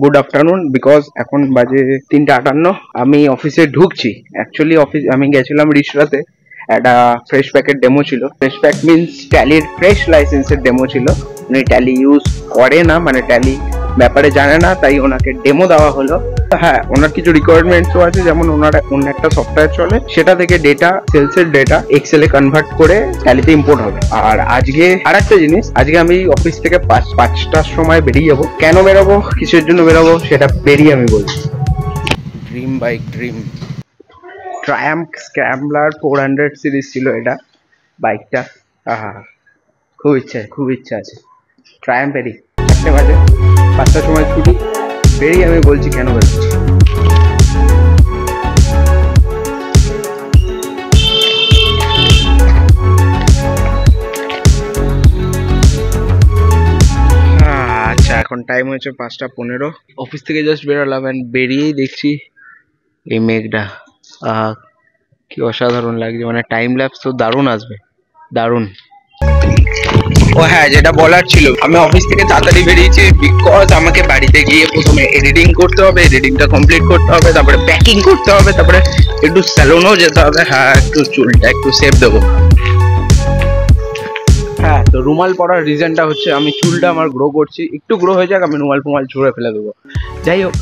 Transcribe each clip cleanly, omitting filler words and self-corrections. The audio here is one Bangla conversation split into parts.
গুড আফটারনুন, বিকজ এখন বাজে 3:58। আমি অফিসে ঢুকছি। অ্যাকচুয়ালি আমি গেছিলাম রিসরাতে, একটা ফ্রেশ প্যাকের ডেমো ছিল। ফ্রেশ প্যাক মিনস ট্যালির ফ্রেশ লাইসেন্সের ডেমো ছিল। উনি ট্যালি ইউজ করে না, মানে ট্যালি ব্যাপারে জানে না, তাই ওনাকে ডেমো দেওয়া হলো। হ্যাঁ, ওনার কিছু রিকোয়ারমেন্টসও আছে, যেমন অন্য একটা সফটওয়্যার চলে, সেটা থেকে ডেটা, সেলসের ডেটা এক্সেলে কনভার্ট করে ট্যালিতে ইম্পোর্ট হবে। আর আজকে আর একটা জিনিস, আজকে আমি অফিস থেকে 5টার সময় বেরিয়ে যাবো। কেন বেরোবো, কিসের জন্য বেরোবো, সেটা বেরিয়ে আমি বলছি। Dream bike, dream Triumf scrambler 400 series ছিল এটা বাইকটা। খুব ইচ্ছা আছে ট্রায়াম্ফেরই। 4টে বাজে, 5টার সময় ছুটি, বেরিয়ে আমি বলছি কেন বেরোচ্ছি। আচ্ছা, এখন টাইম হয়েছে 5:15। অফিস থেকে জাস্ট বেরোলাম, অ্যান্ড বেরিয়েই দেখছি এই মেঘটা। কি অসাধারণ লাগছে, মানে টাইম ল্যাপস তো দারুণ আসবে, দারুণ। ও হ্যাঁ, যেটা বলার ছিল, আমি অফিস থেকে তাড়াতাড়ি বেরিয়েছি বিকজ আমাকে বাড়িতে গিয়ে প্রথমে এডিটিং করতে হবে, এডিটিংটা কমপ্লিট করতে হবে, তারপরে প্যাকিং করতে হবে, তারপরে একটু স্যালুনও যেতে হবে। হ্যাঁ, একটু চুলটা একটু সেভ দেবো। হ্যাঁ, তো রুমাল পরার রিজনটা হচ্ছে আমি চুলটা আমার গ্রো করছি, একটু গ্রো হয়ে যাক, আমি রুমাল ফুমাল ছুঁড়ে ফেলে দেবো। যাই হোক,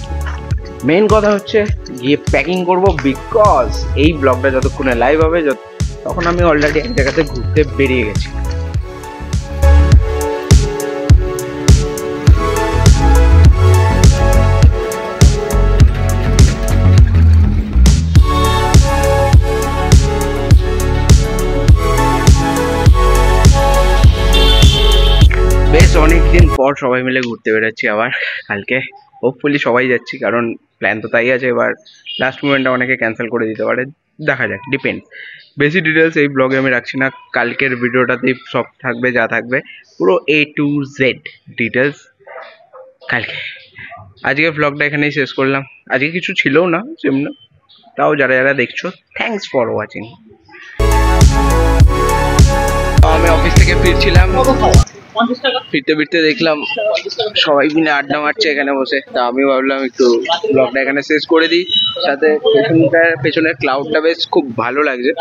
মেইন কথা হচ্ছে গিয়ে প্যাকিং করবো, বিকজ এই ব্লগটা যতক্ষণে লাইভ হবে তখন আমি অলরেডি এক জায়গাতে ঘুরতে বেরিয়ে গেছি। বেশ অনেকদিন পর সবাই মিলে ঘুরতে বেরোচ্ছি আবার কালকে। হোপফুলি সবাই যাচ্ছি, কারণ প্ল্যান তো তাই আছে। এবার লাস্ট মোমেন্টে অনেকে ক্যান্সেল করে দিতে পারে, দেখা যাক, ডিপেন্ড। বেশি ডিটেলস এই ব্লগে আমি রাখছি না, কালকের ভিডিওটাতেই সব থাকবে, যা থাকবে পুরো A to Z ডিটেলস কালকে। আজকে ব্লগটা এখানেই শেষ করলাম। আজকে কিছু ছিলও না সেমন, তাও যারা যারা দেখছো, থ্যাংকস ফর ওয়াচিং। আমি অফিস থেকে ফিরছিলাম, ফিরতে ফিরতে দেখলাম সবাই মিলে আড্ডা মারছে এখানে বসে। তা আমি ভাবলাম একটু ব্লগটা এখানে শেষ করে দিই। সাথে পেছনের ক্লাউডটা বেশ খুব ভালো লাগছে,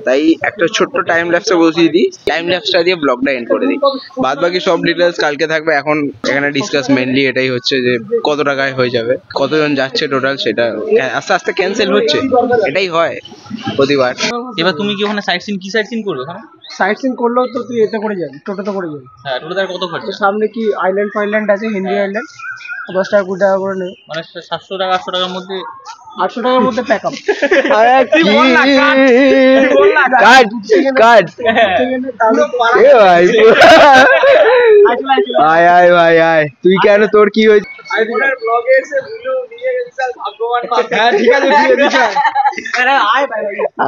তাই একটা ছোট্ট টাইম ল্যাপসে বসিয়ে দিই। টাইম ল্যাপসটা দিয়ে ব্লগটা এন্ড করে দিই। বাদ বাকি সব ডিটেলস কালকে থাকবে। এখন এখানে ডিসকাস মেনলি এটাই হচ্ছে যে কত টাকায় হয়ে যাবে, কতজন যাচ্ছে টোটাল, সেটা আস্তে আস্তে ক্যান্সেল হচ্ছে, এটাই হয় প্রতিবার। এবার তুমি কি ওখানে সাইট সিন, কি সাইট সিন করবে ওখানে? সাইট সিন করলেও তো তুই এতে করে যাবি, টোটোতে করে যাবি। হ্যাঁ, টোটোতে কত খরচা? সামনে কি আইল্যান্ড ফাইল্যান্ড আছে, হিন্দি আইল্যান্ড, 10 টাকা 20 টাকা করে নেবে, মানে 700 টাকা 800 টাকার মধ্যে। 800 টাকার মধ্যে প্যাক আপ। তুই কেন, তোর কি হয়েছে?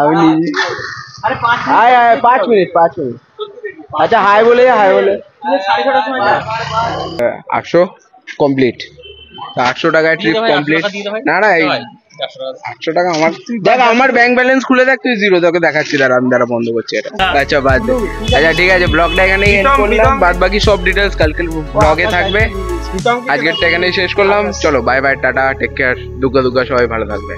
আমি 5 মিনিট। আচ্ছা, হাই বলে 800 কমপ্লিট। 800 টাকায় ট্রিপ কমপ্লিট। না 800 টাকা আমার, দেখ আমার ব্যাংক ব্যালেন্স খুলে দেখ তুই, জিরো। তোকে দেখাচ্ছি, আমি বন্ধ করছি এটা। আচ্ছা বাদ দে। আচ্ছা ঠিক আছে, ব্লগটা এখানেই এন্ড করলাম। বাদ বাকি সব ডিটেলস কালকের ব্লগে থাকবে। আজকেরটা এখানেই শেষ করলাম। চলো, bye bye, tata, take care, Dugga সবাই ভালো থাকবে।